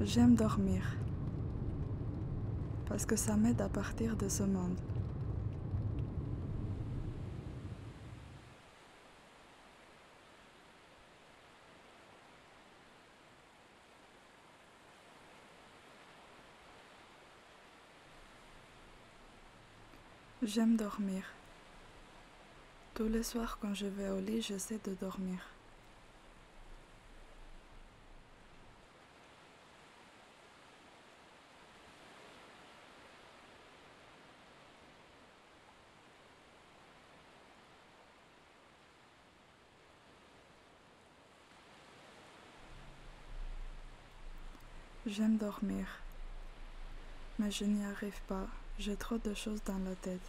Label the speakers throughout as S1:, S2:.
S1: J'aime dormir parce que ça m'aide à partir de ce monde. J'aime dormir. Tous les soirs quand je vais au lit, j'essaie de dormir. J'aime dormir, mais je n'y arrive pas. J'ai trop de choses dans la tête.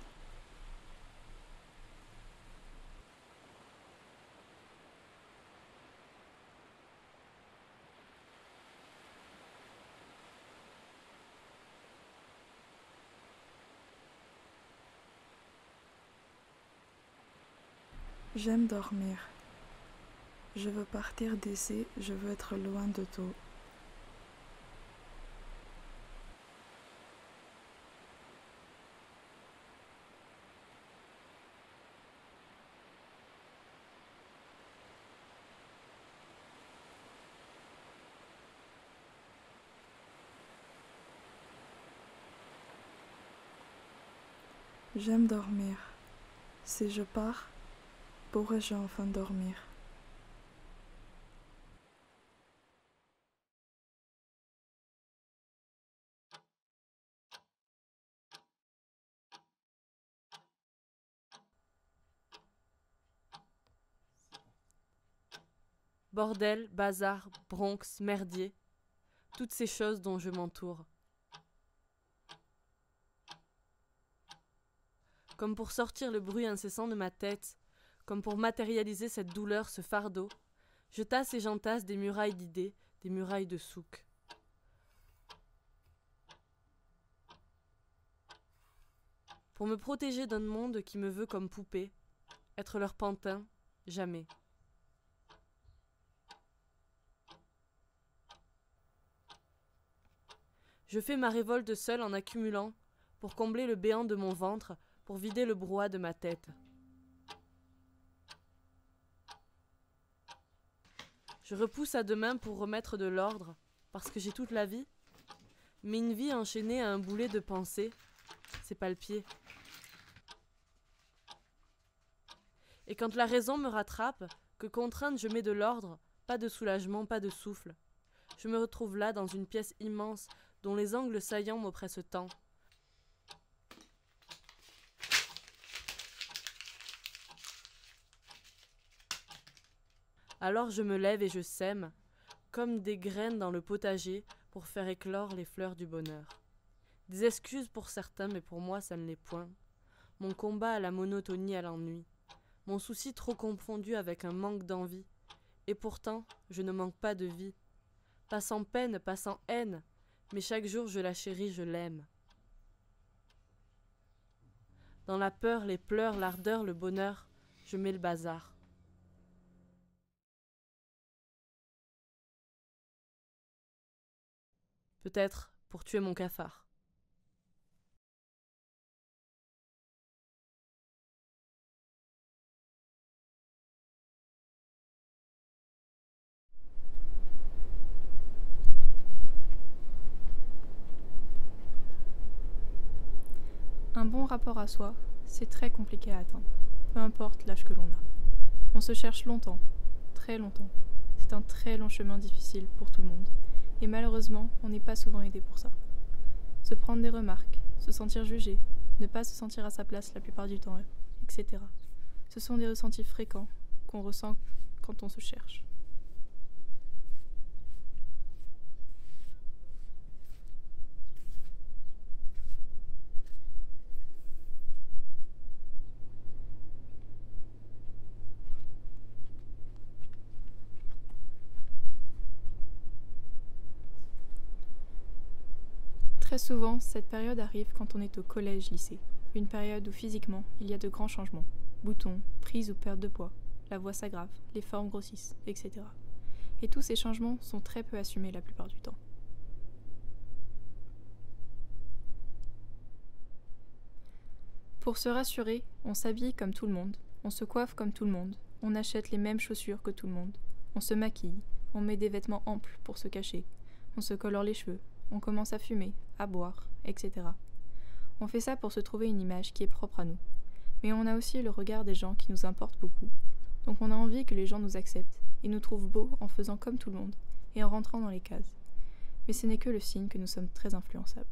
S1: J'aime dormir. Je veux partir d'ici, je veux être loin de tout. J'aime dormir. Si je pars, pourrais-je enfin dormir?
S2: Bordel, bazar, Bronx, merdier, toutes ces choses dont je m'entoure. Comme pour sortir le bruit incessant de ma tête, comme pour matérialiser cette douleur, ce fardeau, je tasse et j'entasse des murailles d'idées, des murailles de souk. Pour me protéger d'un monde qui me veut comme poupée, être leur pantin, jamais. Je fais ma révolte seule en accumulant, pour combler le béant de mon ventre, pour vider le brouhaha de ma tête. Je repousse à demain pour remettre de l'ordre, parce que j'ai toute la vie. Mais une vie enchaînée à un boulet de pensée, c'est pas le pied. Et quand la raison me rattrape, que contrainte je mets de l'ordre, pas de soulagement, pas de souffle. Je me retrouve là dans une pièce immense dont les angles saillants m'oppressent tant. Alors je me lève et je sème, comme des graines dans le potager, pour faire éclore les fleurs du bonheur. Des excuses pour certains, mais pour moi ça ne l'est point. Mon combat à la monotonie, à l'ennui. Mon souci trop confondu avec un manque d'envie. Et pourtant, je ne manque pas de vie. Pas sans peine, pas sans haine, mais chaque jour je la chéris, je l'aime. Dans la peur, les pleurs, l'ardeur, le bonheur, je mets le bazar. Peut-être pour tuer mon cafard.
S3: Un bon rapport à soi, c'est très compliqué à atteindre, peu importe l'âge que l'on a. On se cherche longtemps, très longtemps. C'est un très long chemin difficile pour tout le monde. Et malheureusement, on n'est pas souvent aidé pour ça. Se prendre des remarques, se sentir jugé, ne pas se sentir à sa place la plupart du temps, etc. Ce sont des ressentis fréquents qu'on ressent quand on se cherche. Très souvent, cette période arrive quand on est au collège-lycée, une période où physiquement, il y a de grands changements. Boutons, prise ou perte de poids, la voix s'aggrave, les formes grossissent, etc. Et tous ces changements sont très peu assumés la plupart du temps. Pour se rassurer, on s'habille comme tout le monde, on se coiffe comme tout le monde, on achète les mêmes chaussures que tout le monde, on se maquille, on met des vêtements amples pour se cacher, on se colore les cheveux, on commence à fumer, à boire, etc. On fait ça pour se trouver une image qui est propre à nous. Mais on a aussi le regard des gens qui nous importent beaucoup. Donc on a envie que les gens nous acceptent et nous trouvent beaux en faisant comme tout le monde et en rentrant dans les cases. Mais ce n'est que le signe que nous sommes très influençables.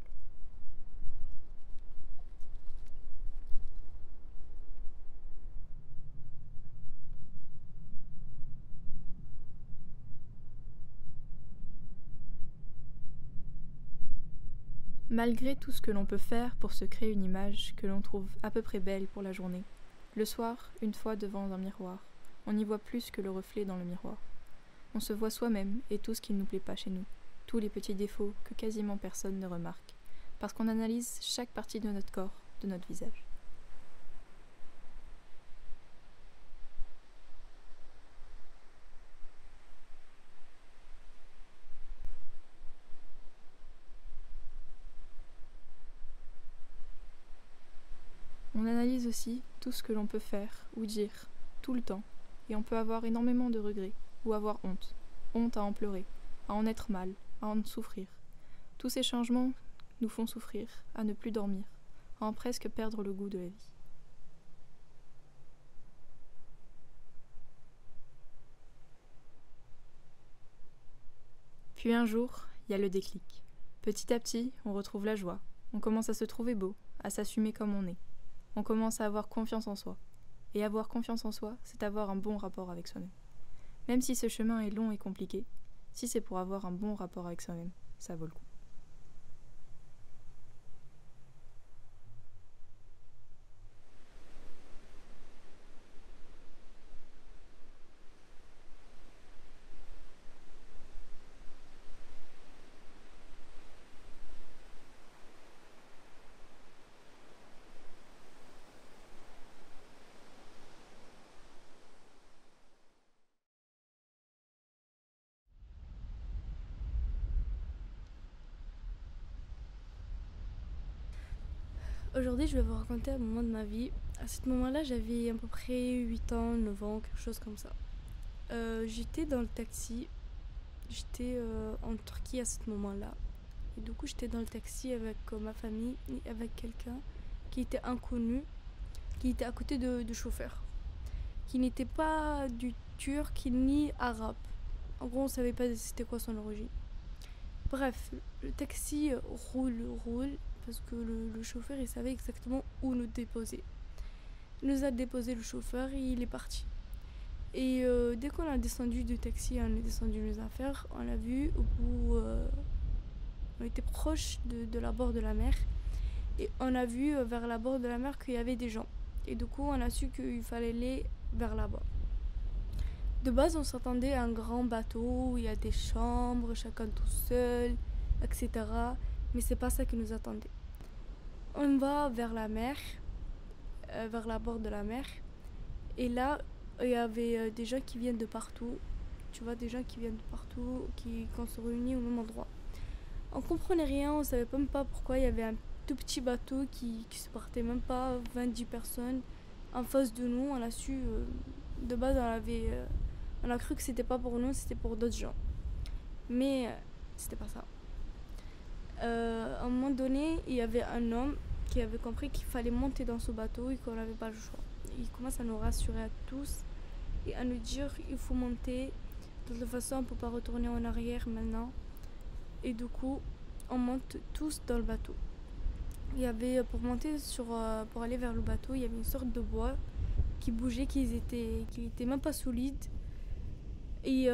S3: Malgré tout ce que l'on peut faire pour se créer une image que l'on trouve à peu près belle pour la journée, le soir, une fois devant un miroir, on n'y voit plus que le reflet dans le miroir. On se voit soi-même et tout ce qui ne nous plaît pas chez nous, tous les petits défauts que quasiment personne ne remarque, parce qu'on analyse chaque partie de notre corps, de notre visage. On analyse aussi tout ce que l'on peut faire ou dire, tout le temps, et on peut avoir énormément de regrets, ou avoir honte, honte à en pleurer, à en être mal, à en souffrir. Tous ces changements nous font souffrir, à ne plus dormir, à en presque perdre le goût de la vie. Puis un jour, il y a le déclic. Petit à petit, on retrouve la joie, on commence à se trouver beau, à s'assumer comme on est. On commence à avoir confiance en soi. Et avoir confiance en soi, c'est avoir un bon rapport avec soi-même. Même si ce chemin est long et compliqué, si c'est pour avoir un bon rapport avec soi-même, ça vaut le coup.
S4: Aujourd'hui, je vais vous raconter un moment de ma vie. À ce moment-là, j'avais à peu près 8 ans, 9 ans, quelque chose comme ça. J'étais dans le taxi. J'étais en Turquie à ce moment-là. Et du coup, j'étais dans le taxi avec ma famille et avec quelqu'un qui était inconnu, qui était à côté du chauffeur, qui n'était pas du turc ni arabe. En gros, on savait pas c'était quoi son origine. Bref, le taxi roule, parce que le chauffeur, il savait exactement où nous déposer. Il nous a déposé le chauffeur et il est parti. Et dès qu'on a descendu du taxi, on est descendu nos affaires, on a vu au bout... on était proche de la bord de la mer. Et on a vu vers la bord de la mer qu'il y avait des gens. Et du coup, on a su qu'il fallait aller vers là-bas. De base, on s'attendait à un grand bateau où il y a des chambres, chacun tout seul, etc. Mais c'est pas ça qui nous attendait. On va vers la mer, vers la bord de la mer. Et là, il y avait des gens qui viennent de partout. Tu vois, des gens qui viennent de partout, qui se réunissent au même endroit. On comprenait rien, on savait même pas pourquoi il y avait un tout petit bateau qui se portait même pas 20-10 personnes en face de nous. On a su, de base, on a cru que c'était pas pour nous, c'était pour d'autres gens. Mais c'était pas ça. À un moment donné, il y avait un homme qui avait compris qu'il fallait monter dans ce bateau et qu'on n'avait pas le choix. Il commence à nous rassurer à tous et à nous dire il faut monter. De toute façon, on ne peut pas retourner en arrière maintenant. Et du coup, on monte tous dans le bateau. Il y avait, pour monter pour aller vers le bateau, il y avait une sorte de bois qui bougeait, qui était même pas solide. Et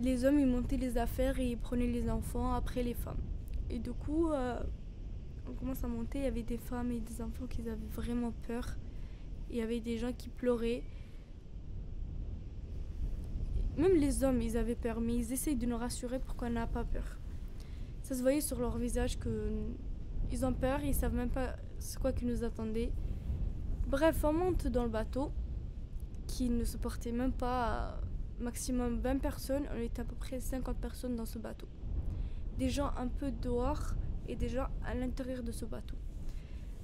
S4: les hommes, ils montaient les affaires et ils prenaient les enfants après les femmes. Et du coup, on commence à monter, il y avait des femmes et des enfants qui avaient vraiment peur. Il y avait des gens qui pleuraient. Même les hommes, ils avaient peur, mais ils essayent de nous rassurer pour qu'on n'a pas peur. Ça se voyait sur leur visage qu'ils ont peur, ils savent même pas c'est quoi qui nous attendait. Bref, on monte dans le bateau, qui ne se portait même pas maximum 20 personnes. On était à peu près 50 personnes dans ce bateau. Des gens un peu dehors et des gens à l'intérieur de ce bateau.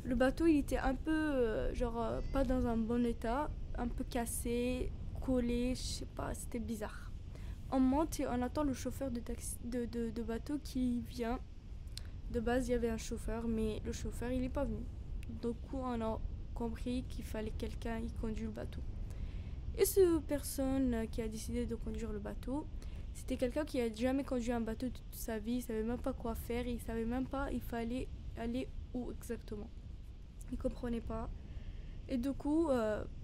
S4: Le bateau, il était un peu, pas dans un bon état, un peu cassé, collé, je sais pas, c'était bizarre. On monte et on attend le chauffeur de bateau qui vient. De base, il y avait un chauffeur, mais le chauffeur, il n'est pas venu. Du coup, on a compris qu'il fallait quelqu'un qui conduise le bateau. Et cette personne qui a décidé de conduire le bateau, c'était quelqu'un qui n'a jamais conduit un bateau de toute sa vie, il savait même pas quoi faire, il savait même pas il fallait aller où exactement. Il comprenait pas. Et du coup,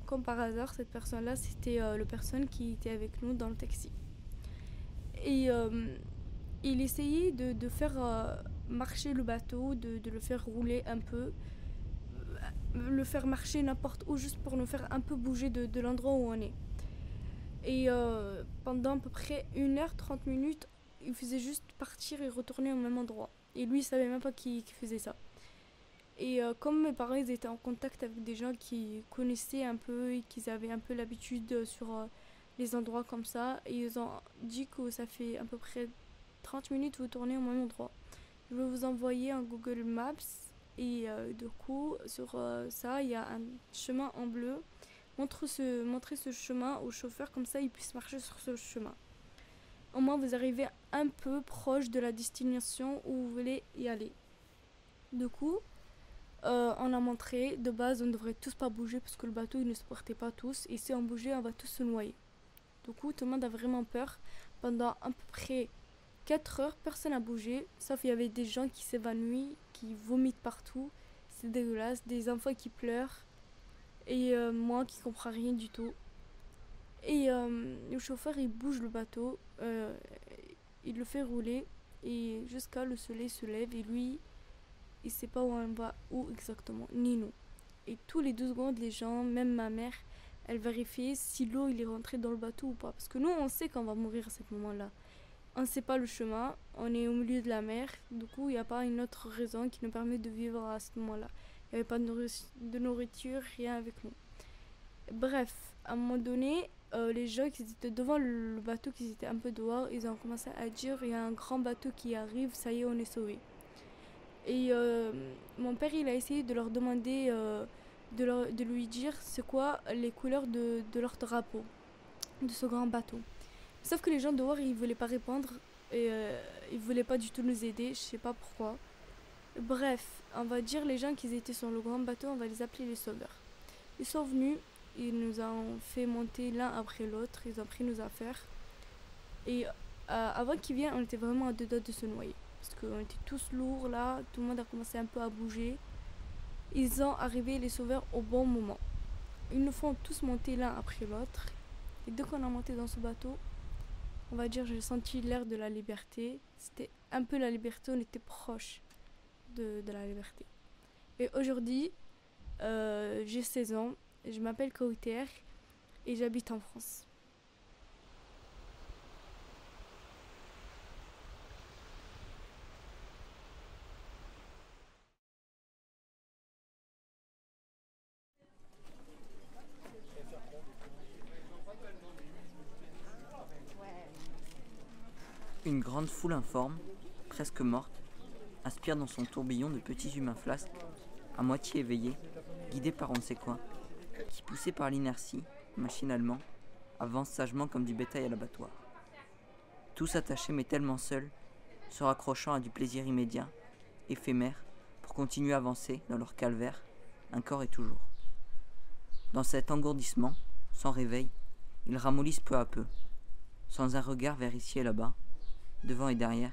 S4: comme par hasard, cette personne-là, c'était la personne qui était avec nous dans le taxi. Et il essayait de faire marcher le bateau, de le faire rouler un peu, le faire marcher n'importe où, juste pour nous faire un peu bouger de l'endroit où on est. Et pendant à peu près 1h30 minutes, il faisait juste partir et retourner au même endroit. Et lui, il savait même pas qui faisait ça. Et comme mes parents ils étaient en contact avec des gens qui connaissaient un peu et qui avaient un peu l'habitude sur les endroits comme ça, et ils ont dit que ça fait à peu près 30 minutes vous tournez au même endroit. Je vais vous envoyer un Google Maps et du coup sur ça il y a un chemin en bleu. Montrez ce chemin au chauffeur, comme ça il puisse marcher sur ce chemin. Au moins vous arrivez un peu proche de la destination où vous voulez y aller. Du coup, on a montré, de base on ne devrait tous pas bouger parce que le bateau il ne se portait pas tous, et si on bougeait on va tous se noyer. Du coup tout le monde a vraiment peur. Pendant à peu près 4 heures, personne n'a bougé, sauf il y avait des gens qui s'évanouissent, qui vomissent partout, c'est dégueulasse, des enfants qui pleurent, et moi qui comprends rien du tout. Et le chauffeur il bouge le bateau, il le fait rouler, et jusqu'à le soleil se lève, et lui il sait pas où on va, où exactement, ni nous. Et tous les 2 secondes, les gens, même ma mère, elle vérifiait si l'eau il est rentré dans le bateau ou pas, parce que nous on sait qu'on va mourir à ce moment-là. On ne sait pas le chemin, on est au milieu de la mer, du coup il n'y a pas une autre raison qui nous permet de vivre à ce moment-là. Il n'y avait pas de nourriture, rien avec nous. Bref, à un moment donné, les gens qui étaient devant le bateau, qui étaient un peu dehors, ils ont commencé à dire il y a un grand bateau qui arrive, ça y est on est sauvés. Et mon père il a essayé de leur demander, de lui dire c'est quoi les couleurs de leur drapeau, de ce grand bateau. Sauf que les gens dehors ils voulaient pas répondre et ils voulaient pas du tout nous aider, je sais pas pourquoi. Bref, on va dire les gens qui étaient sur le grand bateau, on va les appeler les sauveurs. Ils sont venus, ils nous ont fait monter l'un après l'autre, ils ont pris nos affaires. Et avant qu'ils viennent, on était vraiment à 2 doigts de se noyer. Parce qu'on était tous lourds là, tout le monde a commencé un peu à bouger. Ils ont arrivé, les sauveurs, au bon moment. Ils nous font tous monter l'un après l'autre. Et dès qu'on a monté dans ce bateau, on va dire j'ai senti l'air de la liberté. C'était un peu la liberté, on était proche de la liberté. Et aujourd'hui, j'ai 16 ans, je m'appelle Kauter et j'habite en France.
S5: Une grande foule informe, presque morte, aspire dans son tourbillon de petits humains flasques, à moitié éveillés, guidés par on ne sait quoi, qui, poussés par l'inertie, machinalement, avancent sagement comme du bétail à l'abattoir. Tous attachés mais tellement seuls, se raccrochant à du plaisir immédiat, éphémère, pour continuer à avancer dans leur calvaire, encore et toujours. Dans cet engourdissement, sans réveil, ils ramollissent peu à peu, sans un regard vers ici et là-bas, devant et derrière,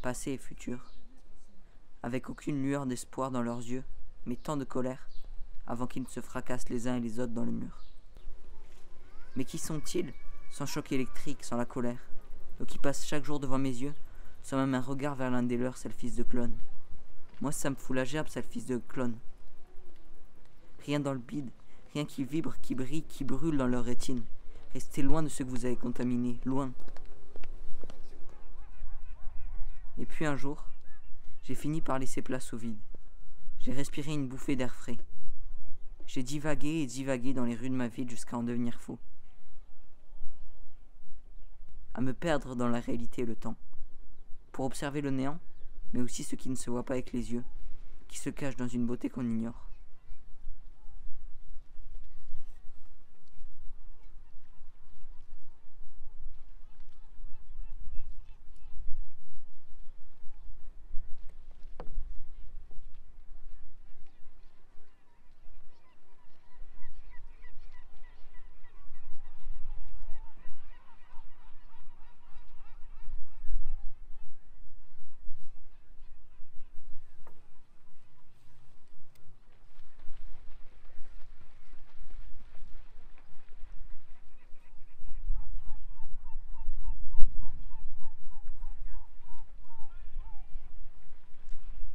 S5: passé et futur, avec aucune lueur d'espoir dans leurs yeux, mais tant de colère, avant qu'ils ne se fracassent les uns et les autres dans le mur. Mais qui sont-ils, sans choc électrique, sans la colère, eux qui passent chaque jour devant mes yeux, sans même un regard vers l'un des leurs, c'est le fils de clone. Moi ça me fout la gerbe, c'est le fils de clone. Rien dans le bide, rien qui vibre, qui brille, qui brûle dans leur rétine. Restez loin de ceux que vous avez contaminés, loin. Et puis un jour, j'ai fini par laisser place au vide. J'ai respiré une bouffée d'air frais. J'ai divagué et divagué dans les rues de ma ville jusqu'à en devenir fou. À me perdre dans la réalité et le temps. Pour observer le néant, mais aussi ce qui ne se voit pas avec les yeux. qui se cache dans une beauté qu'on ignore.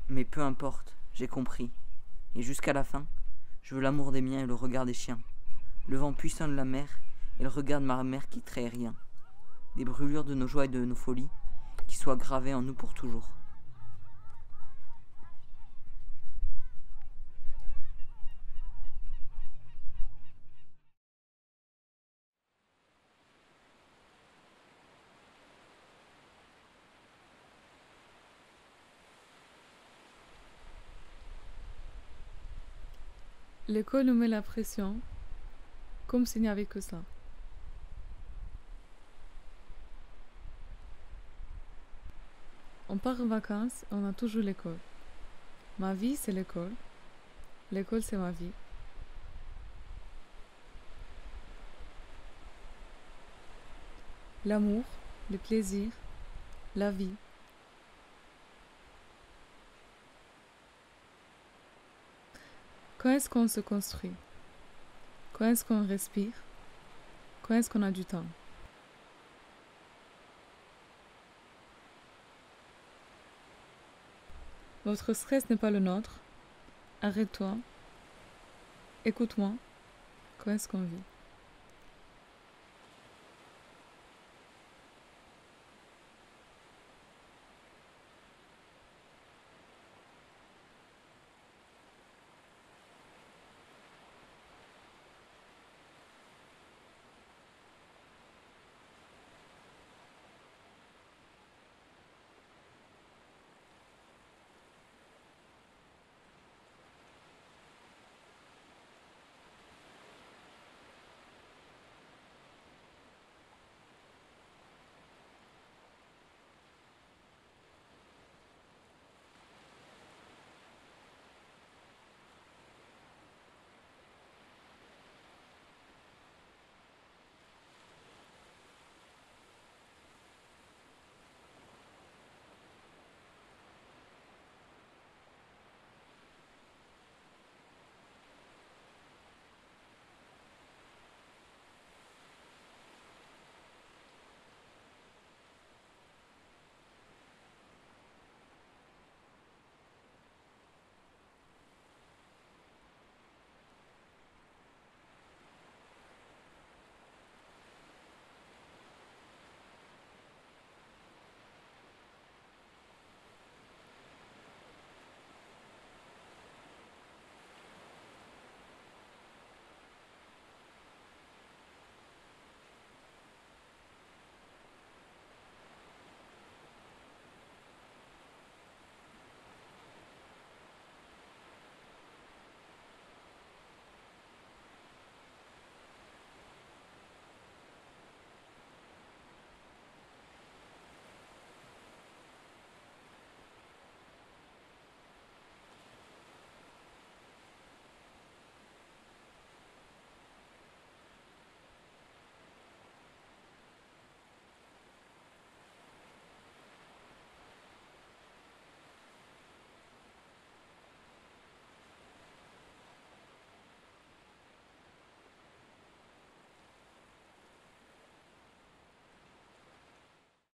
S5: Mais peu importe, j'ai compris. Et jusqu'à la fin, je veux l'amour des miens et le regard des chiens. Le vent puissant de la mer et le regard de ma mère qui trahit rien. Des brûlures de nos joies et de nos folies qui soient gravées en nous pour toujours.
S6: L'école nous met la pression, comme s'il n'y avait que ça. On part en vacances, on a toujours l'école. Ma vie, c'est l'école. L'école, c'est ma vie. L'amour, le plaisir, la vie. Quand est-ce qu'on se construit? Quand est-ce qu'on respire? Quand est-ce qu'on a du temps? Votre stress n'est pas le nôtre. Arrête-toi. Écoute-moi. Quand est-ce qu'on vit?